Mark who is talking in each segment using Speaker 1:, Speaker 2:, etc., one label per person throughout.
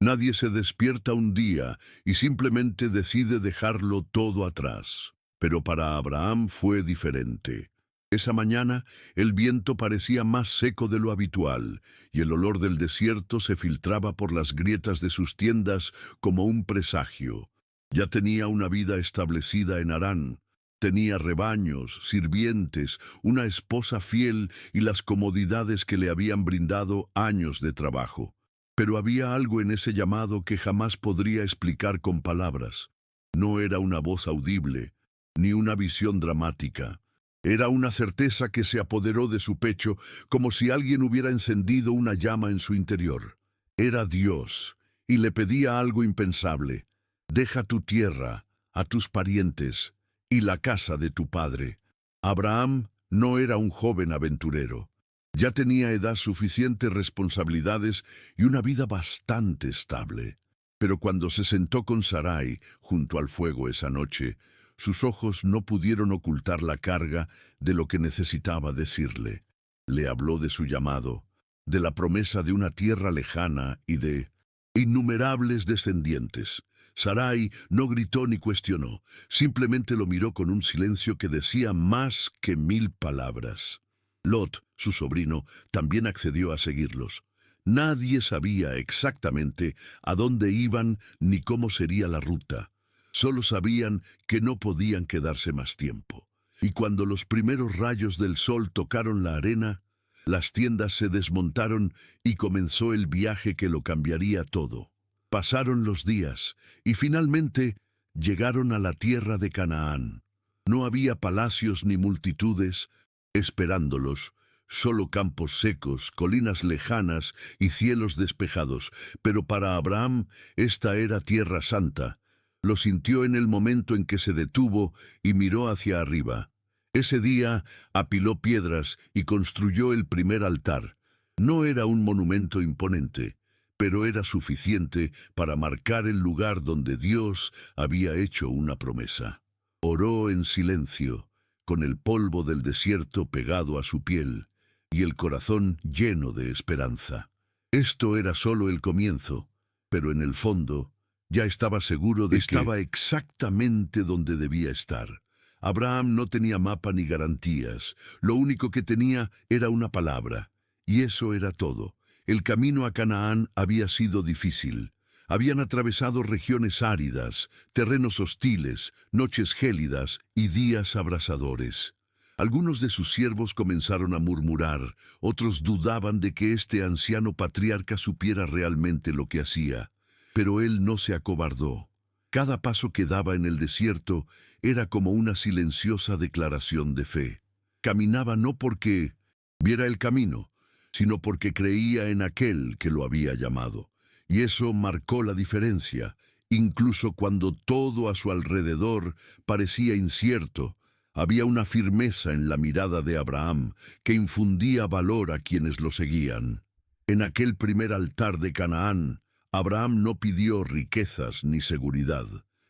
Speaker 1: Nadie se despierta un día y simplemente decide dejarlo todo atrás. Pero para Abraham fue diferente. Esa mañana el viento parecía más seco de lo habitual y el olor del desierto se filtraba por las grietas de sus tiendas como un presagio. Ya tenía una vida establecida en Harán. Tenía rebaños, sirvientes, una esposa fiel y las comodidades que le habían brindado años de trabajo. Pero había algo en ese llamado que jamás podría explicar con palabras. No era una voz audible, ni una visión dramática. Era una certeza que se apoderó de su pecho como si alguien hubiera encendido una llama en su interior. Era Dios, y le pedía algo impensable. Deja tu tierra, a tus parientes, y la casa de tu padre. Abraham no era un joven aventurero. Ya tenía edad suficiente, responsabilidades y una vida bastante estable. Pero cuando se sentó con Sarai junto al fuego esa noche, sus ojos no pudieron ocultar la carga de lo que necesitaba decirle. Le habló de su llamado, de la promesa de una tierra lejana y de innumerables descendientes. Sarai no gritó ni cuestionó, simplemente lo miró con un silencio que decía más que 1000 palabras. Lot, su sobrino, también accedió a seguirlos. Nadie sabía exactamente a dónde iban ni cómo sería la ruta. Solo sabían que no podían quedarse más tiempo. Y cuando los primeros rayos del sol tocaron la arena, las tiendas se desmontaron y comenzó el viaje que lo cambiaría todo. Pasaron los días y finalmente llegaron a la tierra de Canaán. No había palacios ni multitudes esperándolos, solo campos secos, colinas lejanas y cielos despejados. Pero para Abraham esta era tierra santa. Lo sintió en el momento en que se detuvo y miró hacia arriba. Ese día apiló piedras y construyó el primer altar. No era un monumento imponente, pero era suficiente para marcar el lugar donde Dios había hecho una promesa. Oró en silencio, con el polvo del desierto pegado a su piel y el corazón lleno de esperanza. Esto era solo el comienzo, pero en el fondo ya estaba seguro de que estaba exactamente donde debía estar. Abraham no tenía mapa ni garantías. Lo único que tenía era una palabra, y eso era todo. El camino a Canaán había sido difícil. Habían atravesado regiones áridas, terrenos hostiles, noches gélidas y días abrasadores. Algunos de sus siervos comenzaron a murmurar, otros dudaban de que este anciano patriarca supiera realmente lo que hacía. Pero él no se acobardó. Cada paso que daba en el desierto era como una silenciosa declaración de fe. Caminaba no porque viera el camino, sino porque creía en aquel que lo había llamado. Y eso marcó la diferencia, incluso cuando todo a su alrededor parecía incierto. Había una firmeza en la mirada de Abraham que infundía valor a quienes lo seguían. En aquel primer altar de Canaán, Abraham no pidió riquezas ni seguridad,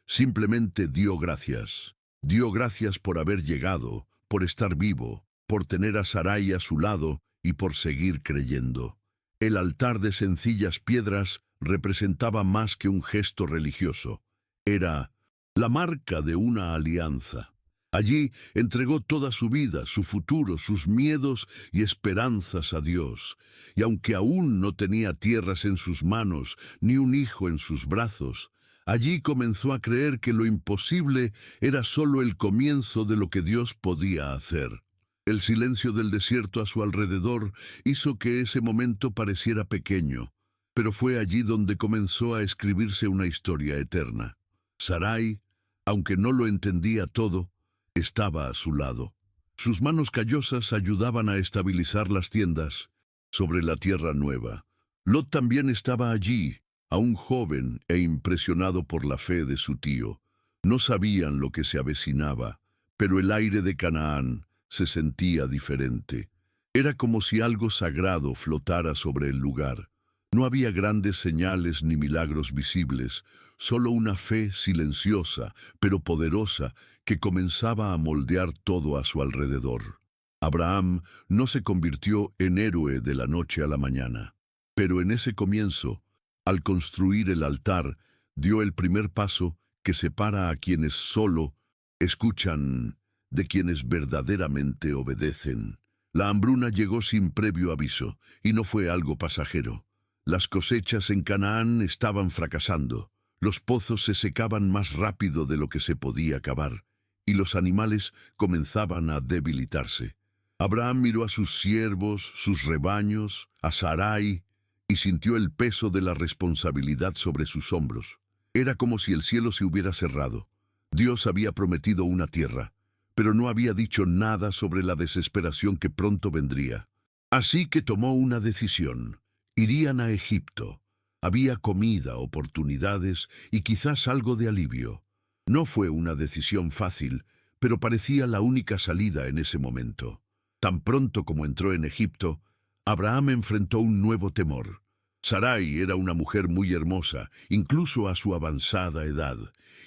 Speaker 1: simplemente dio gracias. Dio gracias por haber llegado, por estar vivo, por tener a Sarai a su lado y por seguir creyendo. El altar de sencillas piedras representaba más que un gesto religioso. Era la marca de una alianza. Allí entregó toda su vida, su futuro, sus miedos y esperanzas a Dios. Y aunque aún no tenía tierras en sus manos, ni un hijo en sus brazos, allí comenzó a creer que lo imposible era solo el comienzo de lo que Dios podía hacer. El silencio del desierto a su alrededor hizo que ese momento pareciera pequeño, pero fue allí donde comenzó a escribirse una historia eterna. Sarai, aunque no lo entendía todo, estaba a su lado. Sus manos callosas ayudaban a estabilizar las tiendas sobre la tierra nueva. Lot también estaba allí, aún joven e impresionado por la fe de su tío. No sabían lo que se avecinaba, pero el aire de Canaán se sentía diferente. Era como si algo sagrado flotara sobre el lugar. No había grandes señales ni milagros visibles, solo una fe silenciosa, pero poderosa, que comenzaba a moldear todo a su alrededor. Abraham no se convirtió en héroe de la noche a la mañana, pero en ese comienzo Al construir el altar, dio el primer paso que separa a quienes solo escuchan de quienes verdaderamente obedecen. La hambruna llegó sin previo aviso, y no fue algo pasajero. Las cosechas en Canaán estaban fracasando. Los pozos se secaban más rápido de lo que se podía cavar, y los animales comenzaban a debilitarse. Abraham miró a sus siervos, sus rebaños, a Sarai, y sintió el peso de la responsabilidad sobre sus hombros. Era como si el cielo se hubiera cerrado. Dios había prometido una tierra, pero no había dicho nada sobre la desesperación que pronto vendría. Así que tomó una decisión. Irían a Egipto. Había comida, oportunidades y quizás algo de alivio. No fue una decisión fácil, pero parecía la única salida en ese momento. Tan pronto como entró en Egipto, Abraham enfrentó un nuevo temor. Sarai era una mujer muy hermosa, incluso a su avanzada edad,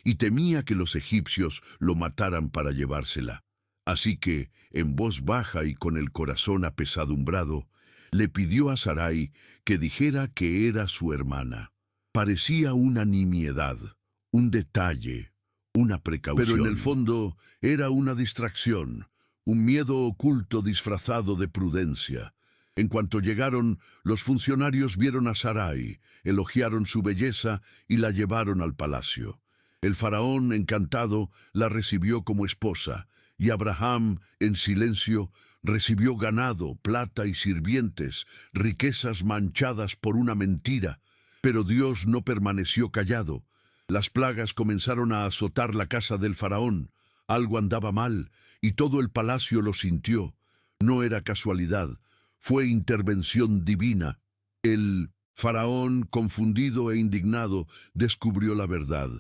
Speaker 1: y temía que los egipcios lo mataran para llevársela. Así que, en voz baja y con el corazón apesadumbrado, le pidió a Sarai que dijera que era su hermana. Parecía una nimiedad, un detalle, una precaución. Pero en el fondo era una distracción, un miedo oculto disfrazado de prudencia. En cuanto llegaron, los funcionarios vieron a Sarai, elogiaron su belleza y la llevaron al palacio. El faraón, encantado, la recibió como esposa, y Abraham, en silencio, recibió ganado, plata y sirvientes, riquezas manchadas por una mentira. Pero Dios no permaneció callado. Las plagas comenzaron a azotar la casa del faraón. Algo andaba mal, y todo el palacio lo sintió. No era casualidad. Fue intervención divina. El faraón, confundido e indignado, descubrió la verdad.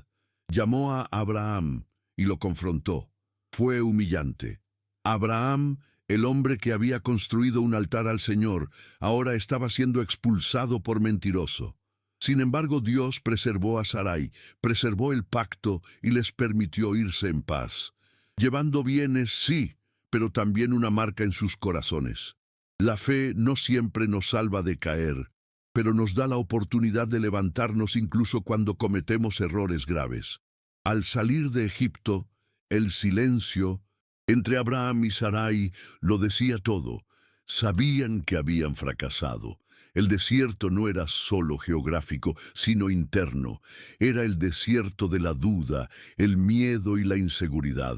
Speaker 1: Llamó a Abraham y lo confrontó. Fue humillante. Abraham, el hombre que había construido un altar al Señor, ahora estaba siendo expulsado por mentiroso. Sin embargo, Dios preservó a Sarai, preservó el pacto y les permitió irse en paz. Llevando bienes, sí, pero también una marca en sus corazones. La fe no siempre nos salva de caer, pero nos da la oportunidad de levantarnos incluso cuando cometemos errores graves. Al salir de Egipto, el silencio entre Abraham y Sarai lo decía todo. Sabían que habían fracasado. El desierto no era solo geográfico, sino interno. Era el desierto de la duda, el miedo y la inseguridad.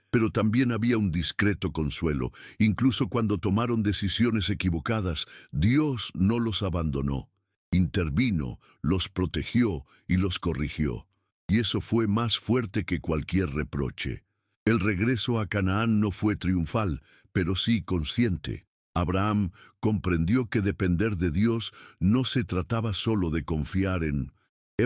Speaker 1: Pero también había un discreto consuelo. Incluso cuando tomaron decisiones equivocadas, Dios no los abandonó. Intervino, los protegió y los corrigió. Y eso fue más fuerte que cualquier reproche. El regreso a Canaán no fue triunfal, pero sí consciente. Abraham comprendió que depender de Dios no se trataba solo de confiar en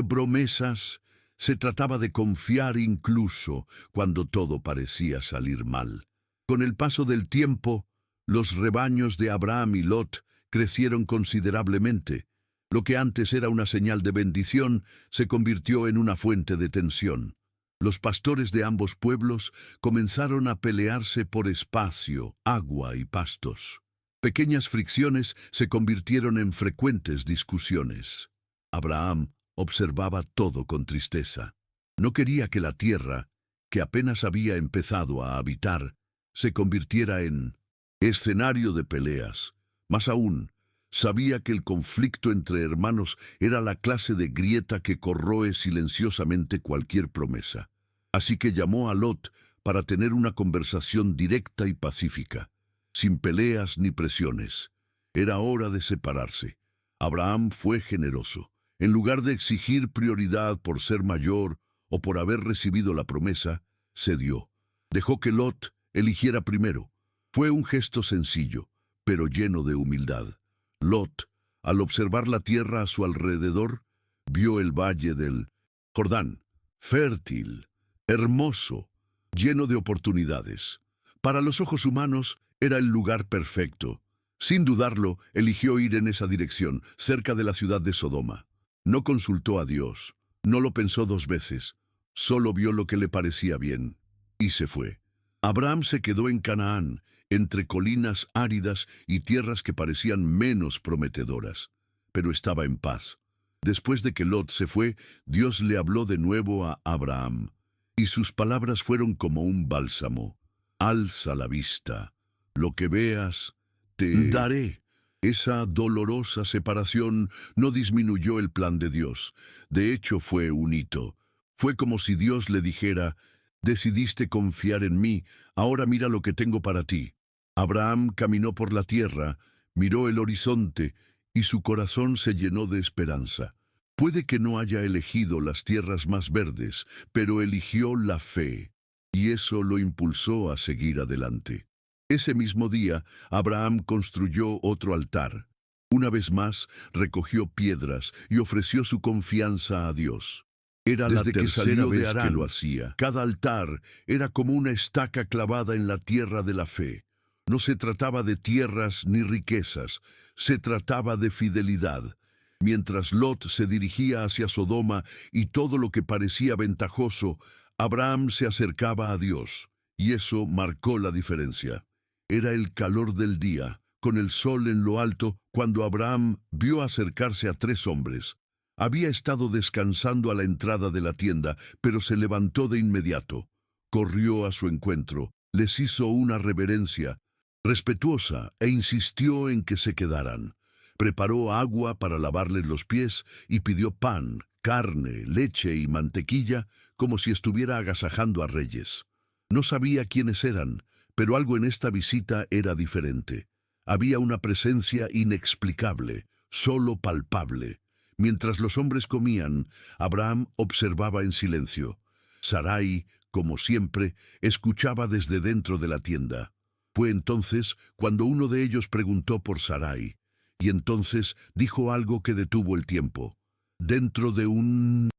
Speaker 1: promesas. Se trataba de confiar incluso cuando todo parecía salir mal. Con el paso del tiempo, los rebaños de Abraham y Lot crecieron considerablemente. Lo que antes era una señal de bendición se convirtió en una fuente de tensión. Los pastores de ambos pueblos comenzaron a pelearse por espacio, agua y pastos. Pequeñas fricciones se convirtieron en frecuentes discusiones. Abraham observaba todo con tristeza. No quería que la tierra, que apenas había empezado a habitar, se convirtiera en escenario de peleas. Más aún, sabía que el conflicto entre hermanos era la clase de grieta que corroe silenciosamente cualquier promesa. Así que llamó a Lot para tener una conversación directa y pacífica, sin peleas ni presiones. Era hora de separarse. Abraham fue generoso. En lugar de exigir prioridad por ser mayor o por haber recibido la promesa, cedió. Dejó que Lot eligiera primero. Fue un gesto sencillo, pero lleno de humildad. Lot, al observar la tierra a su alrededor, vio el valle del Jordán, fértil, hermoso, lleno de oportunidades. Para los ojos humanos era el lugar perfecto. Sin dudarlo, eligió ir en esa dirección, cerca de la ciudad de Sodoma. No consultó a Dios, no lo pensó dos veces, solo vio lo que le parecía bien, y se fue. Abraham se quedó en Canaán, entre colinas áridas y tierras que parecían menos prometedoras, pero estaba en paz. Después de que Lot se fue, Dios le habló de nuevo a Abraham, y sus palabras fueron como un bálsamo. Alza la vista, lo que veas, te daré. Esa dolorosa separación no disminuyó el plan de Dios. De hecho, fue un hito. Fue como si Dios le dijera, decidiste confiar en mí, ahora mira lo que tengo para ti. Abraham caminó por la tierra, miró el horizonte, y su corazón se llenó de esperanza. Puede que no haya elegido las tierras más verdes, pero eligió la fe, y eso lo impulsó a seguir adelante. Ese mismo día, Abraham construyó otro altar. Una vez más, recogió piedras y ofreció su confianza a Dios. Era la tercera vez que lo hacía. Cada altar era como una estaca clavada en la tierra de la fe. No se trataba de tierras ni riquezas, se trataba de fidelidad. Mientras Lot se dirigía hacia Sodoma y todo lo que parecía ventajoso, Abraham se acercaba a Dios, y eso marcó la diferencia. Era el calor del día, con el sol en lo alto, cuando Abraham vio acercarse a 3 hombres. Había estado descansando a la entrada de la tienda, pero se levantó de inmediato. Corrió a su encuentro, les hizo una reverencia respetuosa e insistió en que se quedaran. Preparó agua para lavarles los pies y pidió pan, carne, leche y mantequilla, como si estuviera agasajando a reyes. No sabía quiénes eran, pero algo en esta visita era diferente. Había una presencia inexplicable, solo palpable. Mientras los hombres comían, Abraham observaba en silencio. Sarai, como siempre, escuchaba desde dentro de la tienda. Fue entonces cuando uno de ellos preguntó por Sarai, y entonces dijo algo que detuvo el tiempo. Dentro de un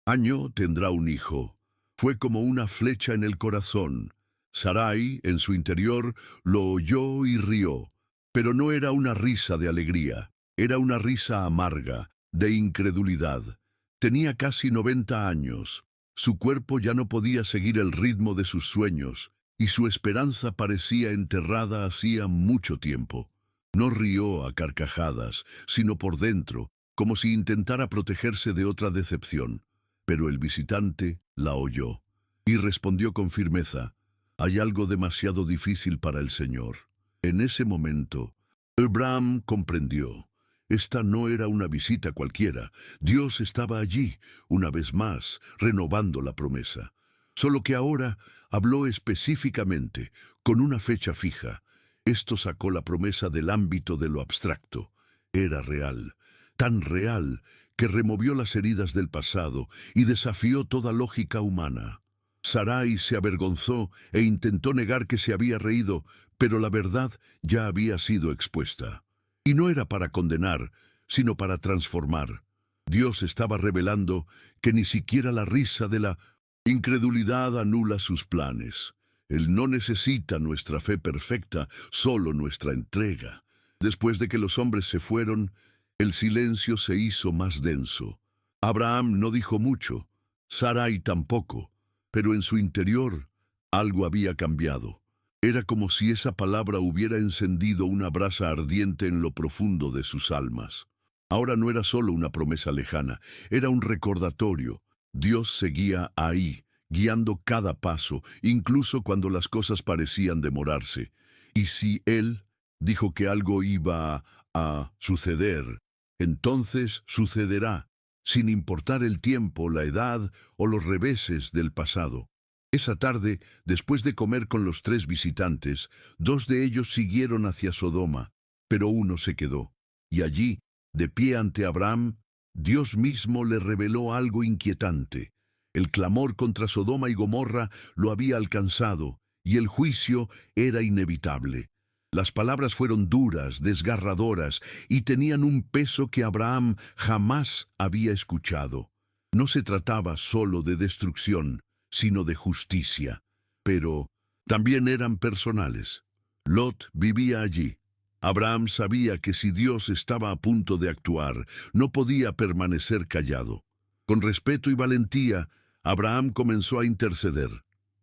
Speaker 1: año tendrá un hijo. Fue como una flecha en el corazón. Sarai, en su interior, lo oyó y rió, pero no era una risa de alegría, era una risa amarga, de incredulidad. Tenía casi 90 años. Su cuerpo ya no podía seguir el ritmo de sus sueños, y su esperanza parecía enterrada hacía mucho tiempo. No rió a carcajadas, sino por dentro, como si intentara protegerse de otra decepción. Pero el visitante la oyó, y respondió con firmeza, «Hay algo demasiado difícil para el Señor». En ese momento, Abraham comprendió. Esta no era una visita cualquiera. Dios estaba allí, una vez más, renovando la promesa. Solo que ahora habló específicamente, con una fecha fija. Esto sacó la promesa del ámbito de lo abstracto. Era real, tan real que removió las heridas del pasado y desafió toda lógica humana. Sarai se avergonzó e intentó negar que se había reído, pero la verdad ya había sido expuesta. Y no era para condenar, sino para transformar. Dios estaba revelando que ni siquiera la risa de la incredulidad anula sus planes. Él no necesita nuestra fe perfecta, solo nuestra entrega. Después de que los hombres se fueron, el silencio se hizo más denso. Abraham no dijo mucho, Sarai tampoco, pero en su interior algo había cambiado. Era como si esa palabra hubiera encendido una brasa ardiente en lo profundo de sus almas. Ahora no era solo una promesa lejana, era un recordatorio. Dios seguía ahí, guiando cada paso, incluso cuando las cosas parecían demorarse. Y si Él dijo que algo iba a suceder, entonces sucederá, sin importar el tiempo, la edad o los reveses del pasado. Esa tarde, después de comer con los 3 visitantes, 2 de ellos siguieron hacia Sodoma, pero uno se quedó. Y allí, de pie ante Abraham, Dios mismo le reveló algo inquietante. El clamor contra Sodoma y Gomorra lo había alcanzado, y el juicio era inevitable. Las palabras fueron duras, desgarradoras, y tenían un peso que Abraham jamás había escuchado. No se trataba solo de destrucción, sino de justicia. Pero también eran personales. Lot vivía allí. Abraham sabía que si Dios estaba a punto de actuar, no podía permanecer callado. Con respeto y valentía, Abraham comenzó a interceder.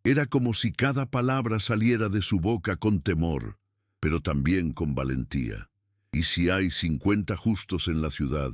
Speaker 1: Era como si cada palabra saliera de su boca con temor, pero también con valentía. Y si hay 50 justos en la ciudad,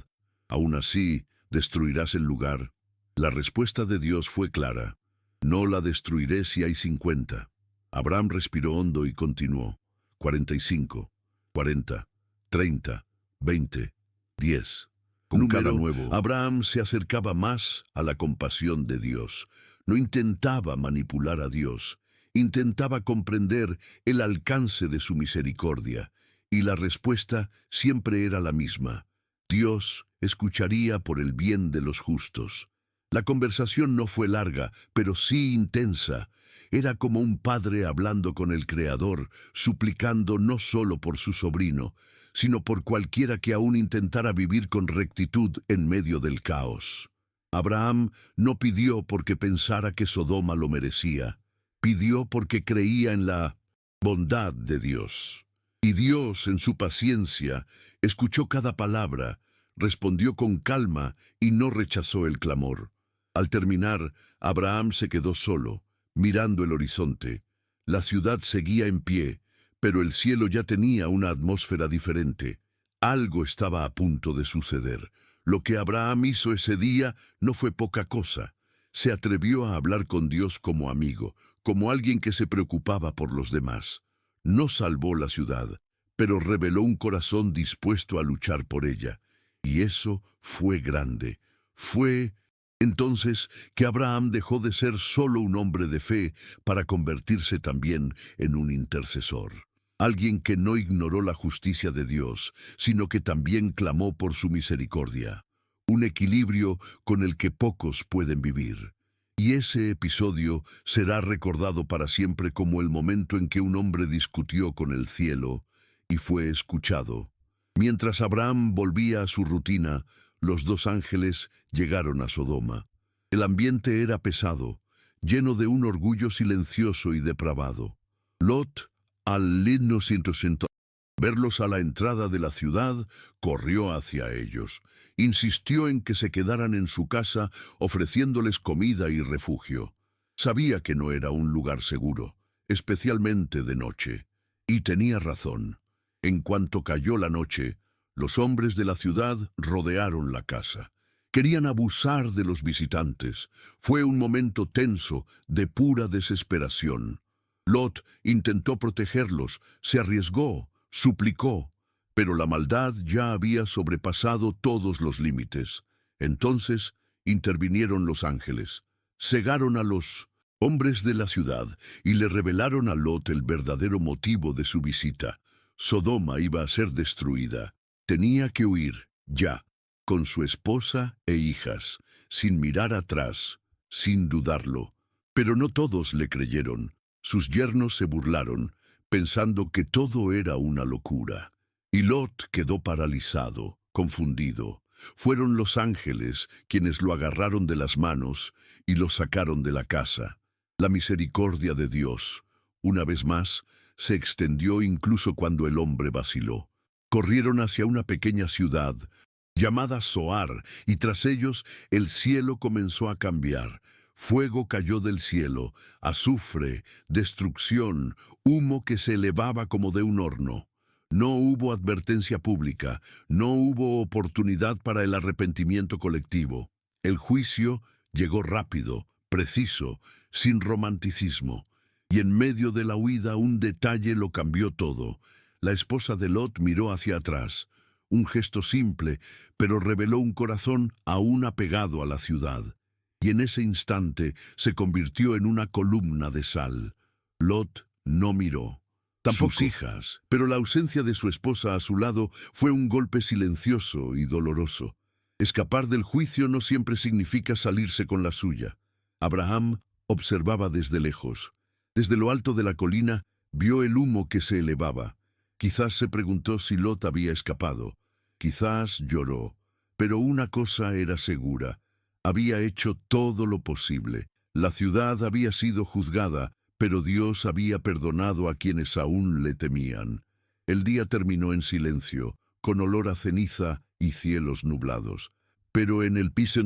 Speaker 1: aún así, ¿Destruirás el lugar? La respuesta de Dios fue clara. No la destruiré si hay 50. Abraham respiró hondo y continuó. 45, 40, 30, 20, 10. Con cada nuevo, Abraham se acercaba más a la compasión de Dios. No intentaba manipular a Dios, intentaba comprender el alcance de su misericordia, y la respuesta siempre era la misma. Dios escucharía por el bien de los justos. La conversación no fue larga, pero sí intensa. Era como un padre hablando con el Creador, suplicando no solo por su sobrino, sino por cualquiera que aún intentara vivir con rectitud en medio del caos. Abraham no pidió porque pensara que Sodoma lo merecía. Pidió porque creía en la bondad de Dios. Y Dios, en su paciencia, escuchó cada palabra, respondió con calma y no rechazó el clamor. Al terminar, Abraham se quedó solo, mirando el horizonte. La ciudad seguía en pie, pero el cielo ya tenía una atmósfera diferente. Algo estaba a punto de suceder. Lo que Abraham hizo ese día no fue poca cosa. Se atrevió a hablar con Dios como amigo, como alguien que se preocupaba por los demás. No salvó la ciudad, pero reveló un corazón dispuesto a luchar por ella. Y eso fue grande. Fue entonces que Abraham dejó de ser solo un hombre de fe para convertirse también en un intercesor. Alguien que no ignoró la justicia de Dios, sino que también clamó por su misericordia. Un equilibrio con el que pocos pueden vivir. Y ese episodio será recordado para siempre como el momento en que un hombre discutió con el cielo y fue escuchado. Mientras Abraham volvía a su rutina, los dos ángeles llegaron a Sodoma. El ambiente era pesado, lleno de un orgullo silencioso y depravado. Lot, al verlos a la entrada de la ciudad, corrió hacia ellos. Insistió en que se quedaran en su casa, ofreciéndoles comida y refugio. Sabía que no era un lugar seguro, especialmente de noche. Y tenía razón. En cuanto cayó la noche, los hombres de la ciudad rodearon la casa. Querían abusar de los visitantes. Fue un momento tenso, de pura desesperación. Lot intentó protegerlos, se arriesgó, suplicó, pero la maldad ya había sobrepasado todos los límites. Entonces intervinieron los ángeles, cegaron a los hombres de la ciudad y le revelaron a Lot el verdadero motivo de su visita. Sodoma iba a ser destruida. Tenía que huir, ya, con su esposa e hijas, sin mirar atrás, sin dudarlo. Pero no todos le creyeron. Sus yernos se burlaron, pensando que todo era una locura. Y Lot quedó paralizado, confundido. Fueron los ángeles quienes lo agarraron de las manos y lo sacaron de la casa. La misericordia de Dios, una vez más, se extendió incluso cuando el hombre vaciló. Corrieron hacia una pequeña ciudad llamada Zoar, y tras ellos el cielo comenzó a cambiar. Fuego cayó del cielo, azufre, destrucción, humo que se elevaba como de un horno. No hubo advertencia pública, no hubo oportunidad para el arrepentimiento colectivo. El juicio llegó rápido, preciso, sin romanticismo. Y en medio de la huida un detalle lo cambió todo. La esposa de Lot miró hacia atrás. Un gesto simple, pero reveló un corazón aún apegado a la ciudad. Y en ese instante se convirtió en una columna de sal. Lot no miró. Tampoco sus hijas, pero la ausencia de su esposa a su lado fue un golpe silencioso y doloroso. Escapar del juicio no siempre significa salirse con la suya. Abraham observaba desde lejos. Desde lo alto de la colina vio el humo que se elevaba. Quizás se preguntó si Lot había escapado. Quizás lloró. Pero una cosa era segura. Había hecho todo lo posible. La ciudad había sido juzgada, pero Dios había perdonado a quienes aún le temían. El día terminó en silencio, con olor a ceniza y cielos nublados. Pero en el piso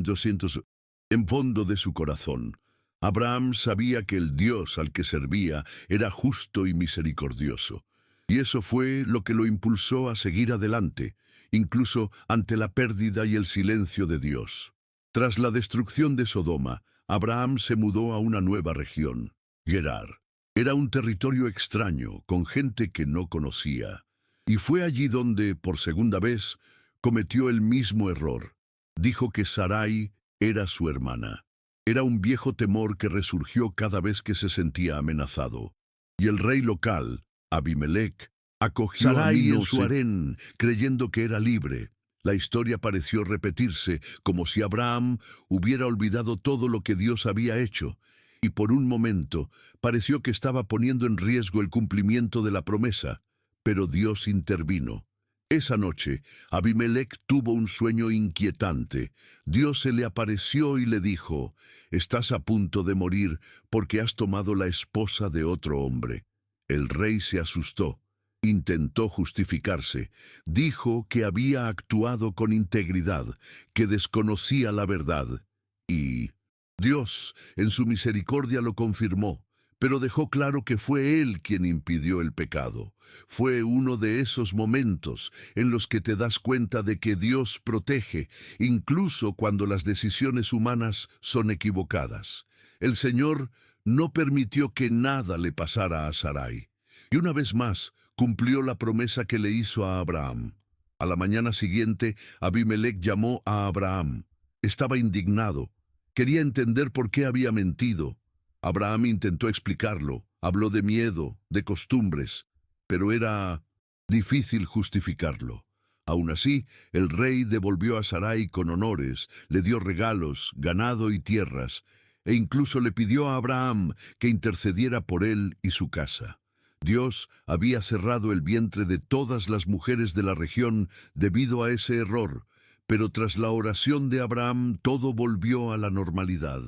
Speaker 1: en fondo de su corazón, Abraham sabía que el Dios al que servía era justo y misericordioso. Y eso fue lo que lo impulsó a seguir adelante, incluso ante la pérdida y el silencio de Dios. Tras la destrucción de Sodoma, Abraham se mudó a una nueva región, Gerar. Era un territorio extraño, con gente que no conocía. Y fue allí donde, por segunda vez, cometió el mismo error. Dijo que Sarai era su hermana. Era un viejo temor que resurgió cada vez que se sentía amenazado. Y el rey local, Abimelech, acogió a Sarai en su harén, creyendo que era libre. La historia pareció repetirse, como si Abraham hubiera olvidado todo lo que Dios había hecho, y por un momento pareció que estaba poniendo en riesgo el cumplimiento de la promesa, pero Dios intervino. Esa noche, Abimelech tuvo un sueño inquietante. Dios se le apareció y le dijo: «Estás a punto de morir porque has tomado la esposa de otro hombre». El rey se asustó. Intentó justificarse. Dijo que había actuado con integridad, que desconocía la verdad. Y Dios, en su misericordia, lo confirmó, pero dejó claro que fue Él quien impidió el pecado. Fue uno de esos momentos en los que te das cuenta de que Dios protege, incluso cuando las decisiones humanas son equivocadas. El Señor no permitió que nada le pasara a Sarai. Y una vez más, cumplió la promesa que le hizo a Abraham. A la mañana siguiente, Abimelech llamó a Abraham. Estaba indignado. Quería entender por qué había mentido. Abraham intentó explicarlo. Habló de miedo, de costumbres, pero era difícil justificarlo. Aún así, el rey devolvió a Sarai con honores, le dio regalos, ganado y tierras, e incluso le pidió a Abraham que intercediera por él y su casa. Dios había cerrado el vientre de todas las mujeres de la región debido a ese error, pero tras la oración de Abraham todo volvió a la normalidad.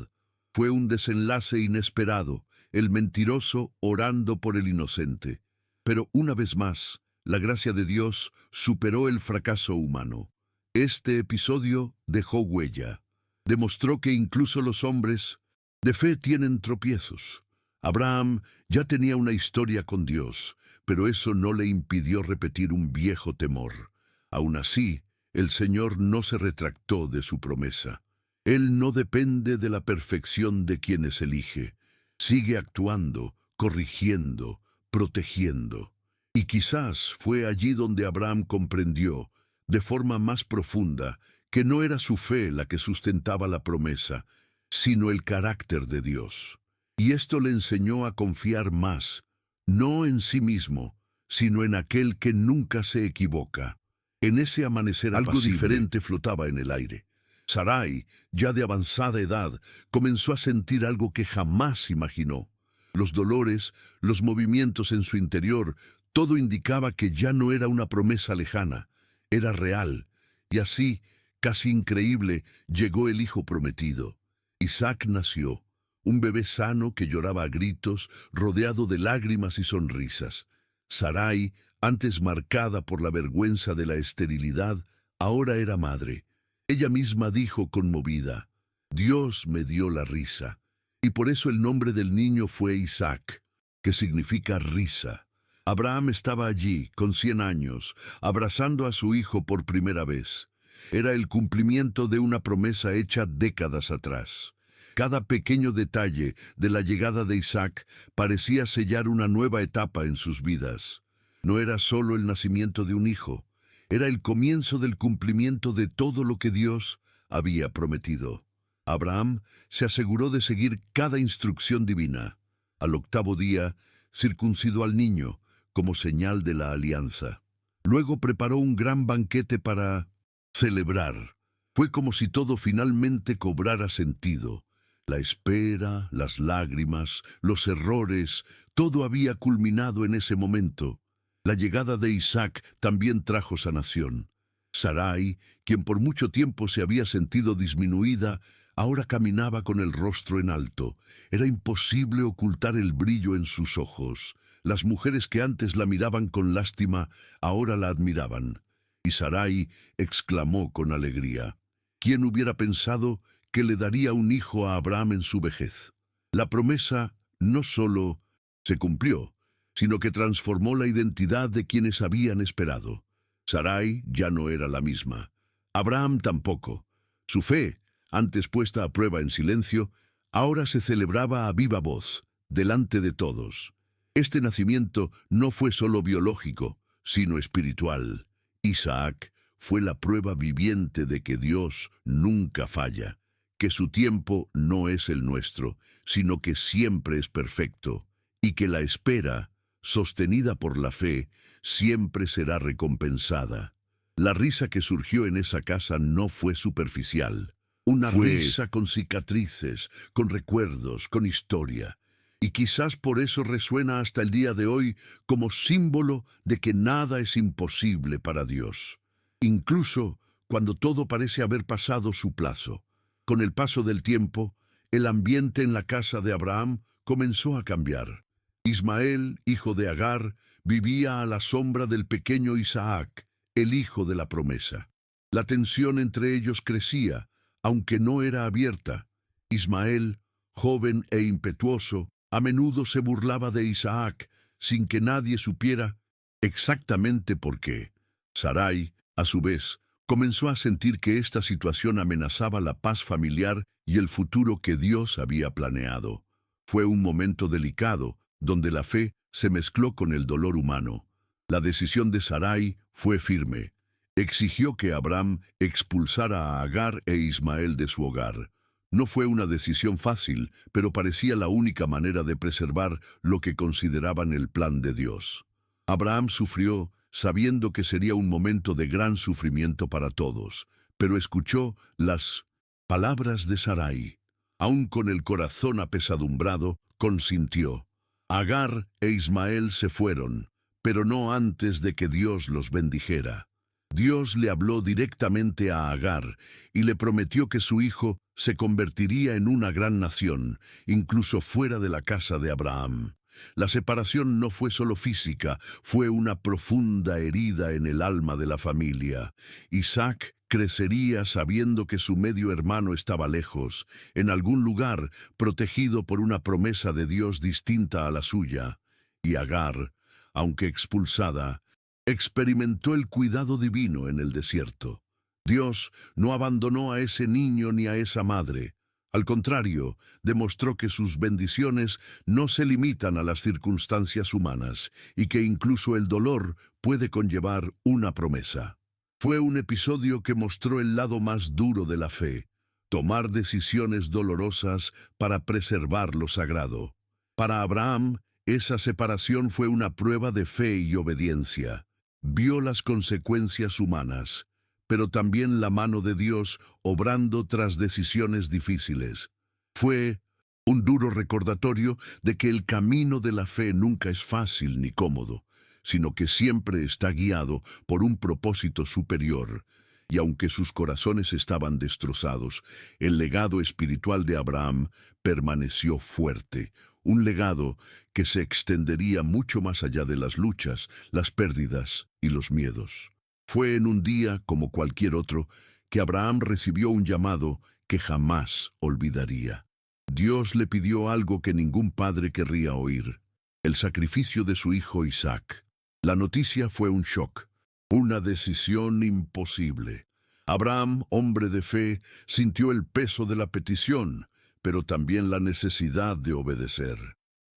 Speaker 1: Fue un desenlace inesperado, el mentiroso orando por el inocente. Pero una vez más, la gracia de Dios superó el fracaso humano. Este episodio dejó huella. Demostró que incluso los hombres de fe tienen tropiezos. Abraham ya tenía una historia con Dios, pero eso no le impidió repetir un viejo temor. Aún así, el Señor no se retractó de su promesa. Él no depende de la perfección de quienes elige. Sigue actuando, corrigiendo, protegiendo. Y quizás fue allí donde Abraham comprendió, de forma más profunda, que no era su fe la que sustentaba la promesa, sino el carácter de Dios. Y esto le enseñó a confiar más, no en sí mismo, sino en aquel que nunca se equivoca. En ese amanecer algo diferente flotaba en el aire. Sarai, ya de avanzada edad, comenzó a sentir algo que jamás imaginó. Los dolores, los movimientos en su interior, todo indicaba que ya no era una promesa lejana, era real. Y así, casi increíble, llegó el hijo prometido. Isaac nació. Un bebé sano que lloraba a gritos, rodeado de lágrimas y sonrisas. Sarai, antes marcada por la vergüenza de la esterilidad, ahora era madre. Ella misma dijo conmovida: «Dios me dio la risa». Y por eso el nombre del niño fue Isaac, que significa risa. Abraham estaba allí, con 100 años, abrazando a su hijo por primera vez. Era el cumplimiento de una promesa hecha décadas atrás. Cada pequeño detalle de la llegada de Isaac parecía sellar una nueva etapa en sus vidas. No era solo el nacimiento de un hijo, era el comienzo del cumplimiento de todo lo que Dios había prometido. Abraham se aseguró de seguir cada instrucción divina. Al 8º día, circuncidó al niño, como señal de la alianza. Luego preparó un gran banquete para celebrar. Fue como si todo finalmente cobrara sentido. La espera, las lágrimas, los errores, todo había culminado en ese momento. La llegada de Isaac también trajo sanación. Sarai, quien por mucho tiempo se había sentido disminuida, ahora caminaba con el rostro en alto. Era imposible ocultar el brillo en sus ojos. Las mujeres que antes la miraban con lástima, ahora la admiraban. Y Sarai exclamó con alegría: «¿Quién hubiera pensado que le daría un hijo a Abraham en su vejez?». La promesa no solo se cumplió, sino que transformó la identidad de quienes habían esperado. Sarai ya no era la misma. Abraham tampoco. Su fe antes puesta a prueba en silencio, ahora se celebraba a viva voz, delante de todos. Este nacimiento no fue solo biológico, sino espiritual. Isaac fue la prueba viviente de que Dios nunca falla, que su tiempo no es el nuestro, sino que siempre es perfecto, y que la espera, sostenida por la fe, siempre será recompensada. La risa que surgió en esa casa no fue superficial. Una risa con cicatrices, con recuerdos, con historia. Y quizás por eso resuena hasta el día de hoy como símbolo de que nada es imposible para Dios. Incluso cuando todo parece haber pasado su plazo. Con el paso del tiempo, el ambiente en la casa de Abraham comenzó a cambiar. Ismael, hijo de Agar, vivía a la sombra del pequeño Isaac, el hijo de la promesa. La tensión entre ellos crecía, aunque no era abierta. Ismael, joven e impetuoso, a menudo se burlaba de Isaac, sin que nadie supiera exactamente por qué. Sarai, a su vez, comenzó a sentir que esta situación amenazaba la paz familiar y el futuro que Dios había planeado. Fue un momento delicado, donde la fe se mezcló con el dolor humano. La decisión de Sarai fue firme. Exigió que Abraham expulsara a Agar e Ismael de su hogar. No fue una decisión fácil, pero parecía la única manera de preservar lo que consideraban el plan de Dios. Abraham sufrió, sabiendo que sería un momento de gran sufrimiento para todos, pero escuchó las palabras de Sarai. Aún con el corazón apesadumbrado, consintió. Agar e Ismael se fueron, pero no antes de que Dios los bendijera. Dios le habló directamente a Agar y le prometió que su hijo se convertiría en una gran nación, incluso fuera de la casa de Abraham. La separación no fue solo física, fue una profunda herida en el alma de la familia. Isaac crecería sabiendo que su medio hermano estaba lejos, en algún lugar, protegido por una promesa de Dios distinta a la suya. Y Agar, aunque expulsada, experimentó el cuidado divino en el desierto. Dios no abandonó a ese niño ni a esa madre. Al contrario, demostró que sus bendiciones no se limitan a las circunstancias humanas y que incluso el dolor puede conllevar una promesa. Fue un episodio que mostró el lado más duro de la fe, tomar decisiones dolorosas para preservar lo sagrado. Para Abraham, esa separación fue una prueba de fe y obediencia. Vio las consecuencias humanas, pero también la mano de Dios obrando tras decisiones difíciles. Fue un duro recordatorio de que el camino de la fe nunca es fácil ni cómodo, sino que siempre está guiado por un propósito superior. Y aunque sus corazones estaban destrozados, el legado espiritual de Abraham permaneció fuerte, un legado que se extendería mucho más allá de las luchas, las pérdidas y los miedos. Fue en un día, como cualquier otro, que Abraham recibió un llamado que jamás olvidaría. Dios le pidió algo que ningún padre querría oír: el sacrificio de su hijo Isaac. La noticia fue un shock, una decisión imposible. Abraham, hombre de fe, sintió el peso de la petición, pero también la necesidad de obedecer.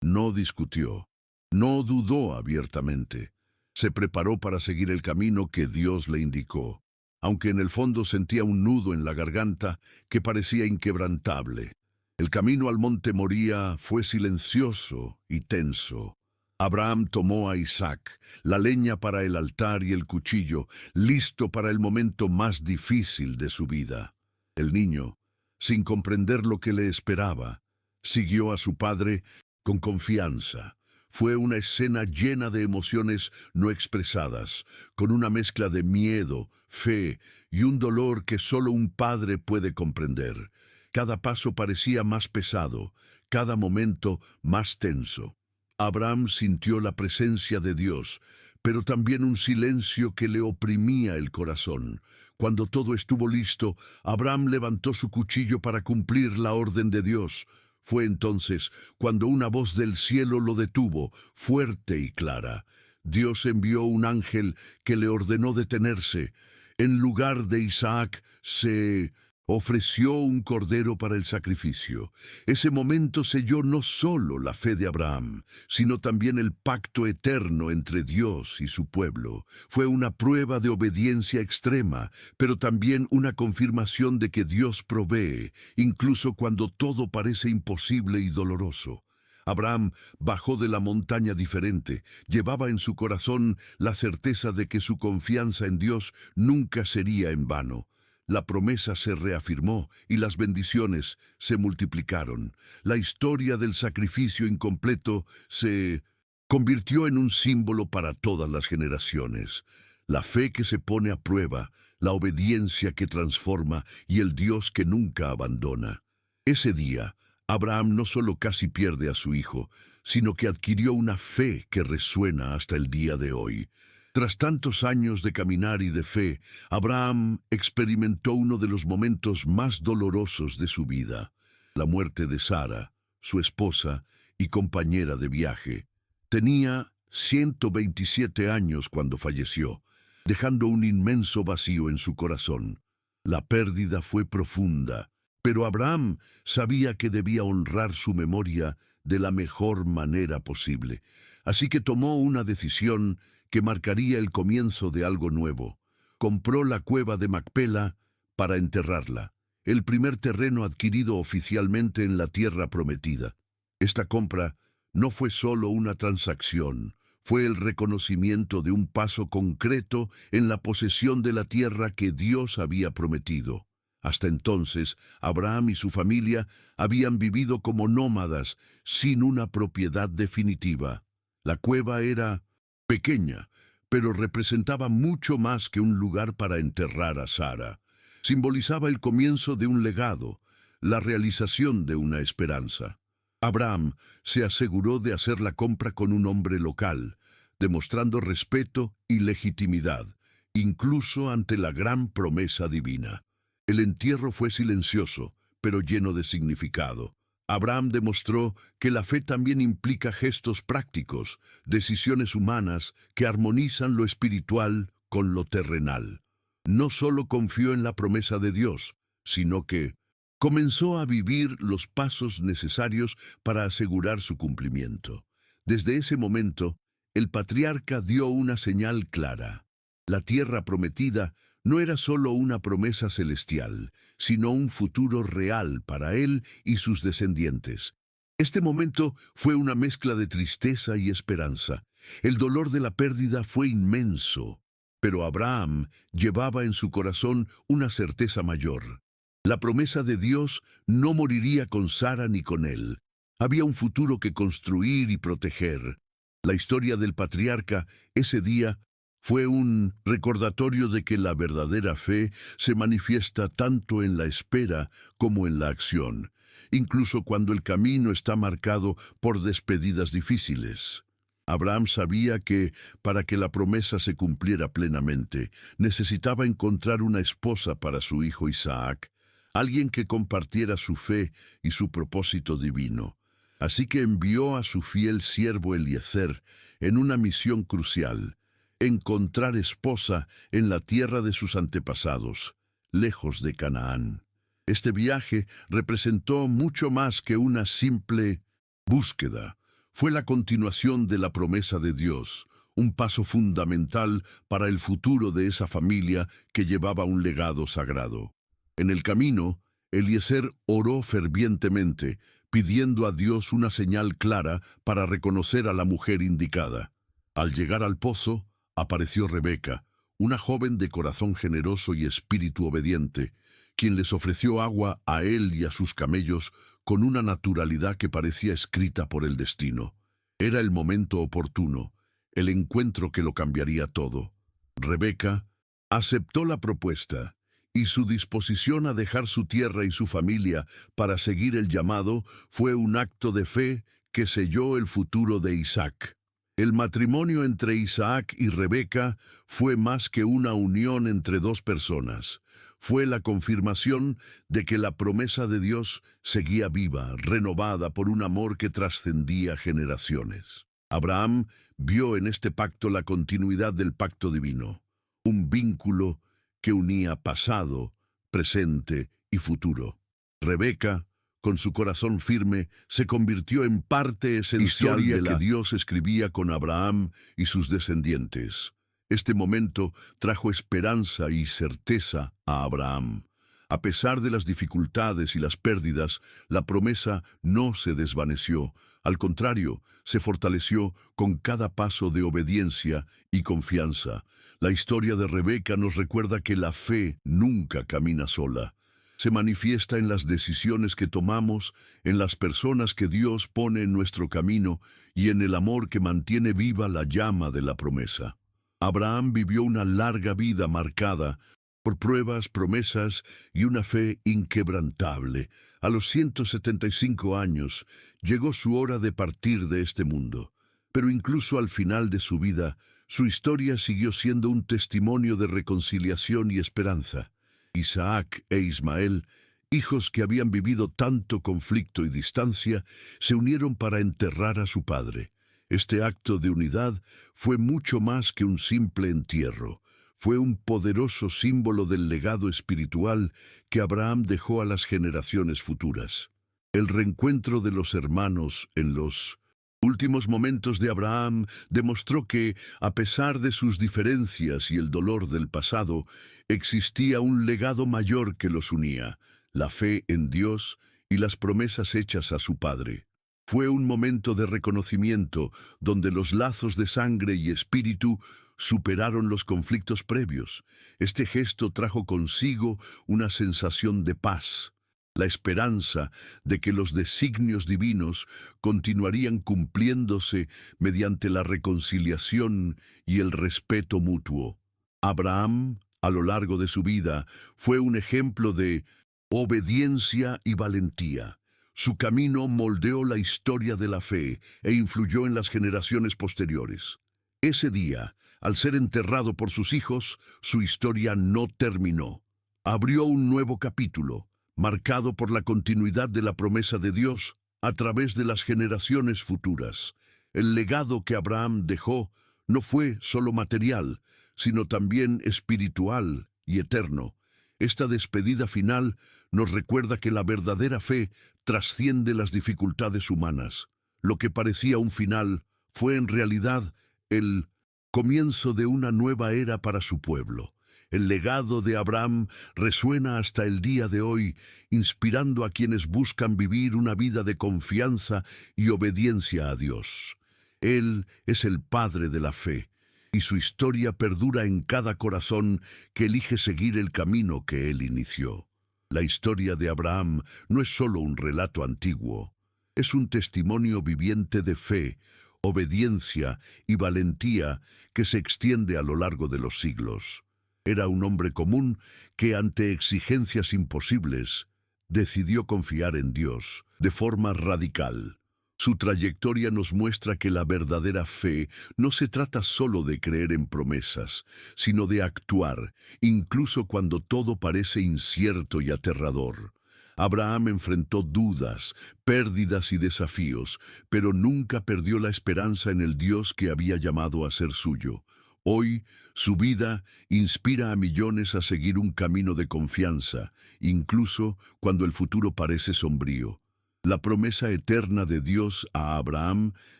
Speaker 1: No discutió, no dudó abiertamente. Se preparó para seguir el camino que Dios le indicó, aunque en el fondo sentía un nudo en la garganta que parecía inquebrantable. El camino al monte Moría fue silencioso y tenso. Abraham tomó a Isaac, la leña para el altar y el cuchillo, listo para el momento más difícil de su vida. El niño, sin comprender lo que le esperaba, siguió a su padre con confianza. Fue una escena llena de emociones no expresadas, con una mezcla de miedo, fe y un dolor que solo un padre puede comprender. Cada paso parecía más pesado, cada momento más tenso. Abraham sintió la presencia de Dios, pero también un silencio que le oprimía el corazón. Cuando todo estuvo listo, Abraham levantó su cuchillo para cumplir la orden de Dios. Fue entonces cuando una voz del cielo lo detuvo, fuerte y clara. Dios envió un ángel que le ordenó detenerse. En lugar de Isaac, se Ofreció un cordero para el sacrificio. Ese momento selló no solo la fe de Abraham, sino también el pacto eterno entre Dios y su pueblo. Fue una prueba de obediencia extrema, pero también una confirmación de que Dios provee, incluso cuando todo parece imposible y doloroso. Abraham bajó de la montaña diferente, llevaba en su corazón la certeza de que su confianza en Dios nunca sería en vano. La promesa se reafirmó y las bendiciones se multiplicaron. La historia del sacrificio incompleto se convirtió en un símbolo para todas las generaciones. La fe que se pone a prueba, la obediencia que transforma y el Dios que nunca abandona. Ese día, Abraham no solo casi pierde a su hijo, sino que adquirió una fe que resuena hasta el día de hoy. Tras tantos años de caminar y de fe, Abraham experimentó uno de los momentos más dolorosos de su vida, la muerte de Sara, su esposa y compañera de viaje. Tenía 127 años cuando falleció, dejando un inmenso vacío en su corazón. La pérdida fue profunda, pero Abraham sabía que debía honrar su memoria de la mejor manera posible. Así que tomó una decisión que marcaría el comienzo de algo nuevo. Compró la cueva de Macpela para enterrarla, el primer terreno adquirido oficialmente en la tierra prometida. Esta compra no fue solo una transacción, fue el reconocimiento de un paso concreto en la posesión de la tierra que Dios había prometido. Hasta entonces, Abraham y su familia habían vivido como nómadas, sin una propiedad definitiva. La cueva era pequeña, pero representaba mucho más que un lugar para enterrar a Sara. Simbolizaba el comienzo de un legado, la realización de una esperanza. Abraham se aseguró de hacer la compra con un hombre local, demostrando respeto y legitimidad, incluso ante la gran promesa divina. El entierro fue silencioso, pero lleno de significado. Abraham demostró que la fe también implica gestos prácticos, decisiones humanas que armonizan lo espiritual con lo terrenal. No solo confió en la promesa de Dios, sino que comenzó a vivir los pasos necesarios para asegurar su cumplimiento. Desde ese momento, el patriarca dio una señal clara. La tierra prometida no era solo una promesa celestial, sino un futuro real para él y sus descendientes. Este momento fue una mezcla de tristeza y esperanza. El dolor de la pérdida fue inmenso, pero Abraham llevaba en su corazón una certeza mayor. La promesa de Dios no moriría con Sara ni con él. Había un futuro que construir y proteger. La historia del patriarca ese día fue un recordatorio de que la verdadera fe se manifiesta tanto en la espera como en la acción, incluso cuando el camino está marcado por despedidas difíciles. Abraham sabía que, para que la promesa se cumpliera plenamente, necesitaba encontrar una esposa para su hijo Isaac, alguien que compartiera su fe y su propósito divino. Así que envió a su fiel siervo Eliezer en una misión crucial: encontrar esposa en la tierra de sus antepasados, lejos de Canaán. Este viaje representó mucho más que una simple búsqueda. Fue la continuación de la promesa de Dios, un paso fundamental para el futuro de esa familia que llevaba un legado sagrado. En el camino, Eliezer oró fervientemente, pidiendo a Dios una señal clara para reconocer a la mujer indicada. Al llegar al pozo, apareció Rebeca, una joven de corazón generoso y espíritu obediente, quien les ofreció agua a él y a sus camellos con una naturalidad que parecía escrita por el destino. Era el momento oportuno, el encuentro que lo cambiaría todo. Rebeca aceptó la propuesta, y su disposición a dejar su tierra y su familia para seguir el llamado fue un acto de fe que selló el futuro de Isaac. El matrimonio entre Isaac y Rebeca fue más que una unión entre dos personas. Fue la confirmación de que la promesa de Dios seguía viva, renovada por un amor que trascendía generaciones. Abraham vio en este pacto la continuidad del pacto divino, un vínculo que unía pasado, presente y futuro. Rebeca, con su corazón firme, se convirtió en parte esencial de la que Dios escribía con Abraham y sus descendientes. Este momento trajo esperanza y certeza a Abraham. A pesar de las dificultades y las pérdidas, la promesa no se desvaneció. Al contrario, se fortaleció con cada paso de obediencia y confianza. La historia de Rebeca nos recuerda que la fe nunca camina sola. Se manifiesta en las decisiones que tomamos, en las personas que Dios pone en nuestro camino y en el amor que mantiene viva la llama de la promesa. Abraham vivió una larga vida marcada por pruebas, promesas y una fe inquebrantable. A los 175 años llegó su hora de partir de este mundo. Pero incluso al final de su vida, su historia siguió siendo un testimonio de reconciliación y esperanza. Isaac e Ismael, hijos que habían vivido tanto conflicto y distancia, se unieron para enterrar a su padre. Este acto de unidad fue mucho más que un simple entierro. Fue un poderoso símbolo del legado espiritual que Abraham dejó a las generaciones futuras. El reencuentro de los hermanos en los últimos momentos de Abraham demostró que, a pesar de sus diferencias y el dolor del pasado, existía un legado mayor que los unía: la fe en Dios y las promesas hechas a su padre. Fue un momento de reconocimiento donde los lazos de sangre y espíritu superaron los conflictos previos. Este gesto trajo consigo una sensación de paz, la esperanza de que los designios divinos continuarían cumpliéndose mediante la reconciliación y el respeto mutuo. Abraham, a lo largo de su vida, fue un ejemplo de obediencia y valentía. Su camino moldeó la historia de la fe e influyó en las generaciones posteriores. Ese día, al ser enterrado por sus hijos, su historia no terminó. Abrió un nuevo capítulo, marcado por la continuidad de la promesa de Dios a través de las generaciones futuras. El legado que Abraham dejó no fue solo material, sino también espiritual y eterno. Esta despedida final nos recuerda que la verdadera fe trasciende las dificultades humanas. Lo que parecía un final fue en realidad el comienzo de una nueva era para su pueblo. El legado de Abraham resuena hasta el día de hoy, inspirando a quienes buscan vivir una vida de confianza y obediencia a Dios. Él es el Padre de la fe, y su historia perdura en cada corazón que elige seguir el camino que Él inició. La historia de Abraham no es solo un relato antiguo, es un testimonio viviente de fe, obediencia y valentía que se extiende a lo largo de los siglos. Era un hombre común que, ante exigencias imposibles, decidió confiar en Dios de forma radical. Su trayectoria nos muestra que la verdadera fe no se trata solo de creer en promesas, sino de actuar, incluso cuando todo parece incierto y aterrador. Abraham enfrentó dudas, pérdidas y desafíos, pero nunca perdió la esperanza en el Dios que había llamado a ser suyo. Hoy, su vida inspira a millones a seguir un camino de confianza, incluso cuando el futuro parece sombrío. La promesa eterna de Dios a Abraham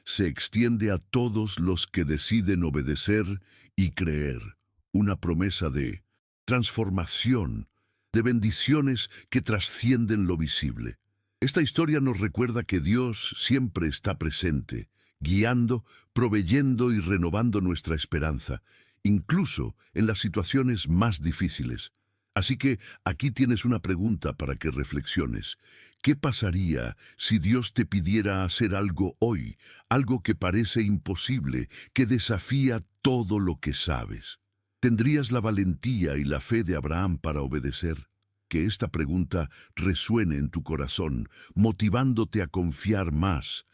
Speaker 1: se extiende a todos los que deciden obedecer y creer. Una promesa de transformación, de bendiciones que trascienden lo visible. Esta historia nos recuerda que Dios siempre está presente, guiando, proveyendo y renovando nuestra esperanza, incluso en las situaciones más difíciles. Así que aquí tienes una pregunta para que reflexiones. ¿Qué pasaría si Dios te pidiera hacer algo hoy, algo que parece imposible, que desafía todo lo que sabes? ¿Tendrías la valentía y la fe de Abraham para obedecer? Que esta pregunta resuene en tu corazón, motivándote a confiar más,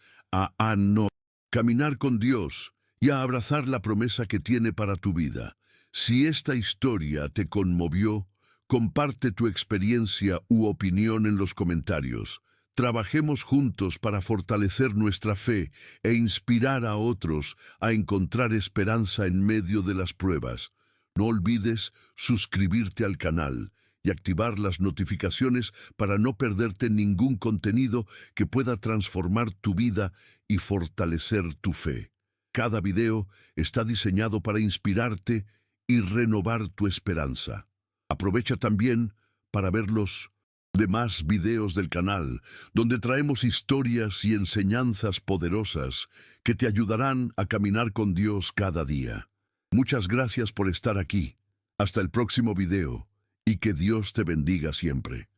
Speaker 1: no caminar con Dios y a abrazar la promesa que tiene para tu vida. Si esta historia te conmovió, comparte tu experiencia u opinión en los comentarios. Trabajemos juntos para fortalecer nuestra fe e inspirar a otros a encontrar esperanza en medio de las pruebas. No olvides suscribirte al canal y activar las notificaciones para no perderte ningún contenido que pueda transformar tu vida y fortalecer tu fe. Cada video está diseñado para inspirarte y renovar tu esperanza. Aprovecha también para ver los demás videos del canal, donde traemos historias y enseñanzas poderosas que te ayudarán a caminar con Dios cada día. Muchas gracias por estar aquí. Hasta el próximo video y que Dios te bendiga siempre.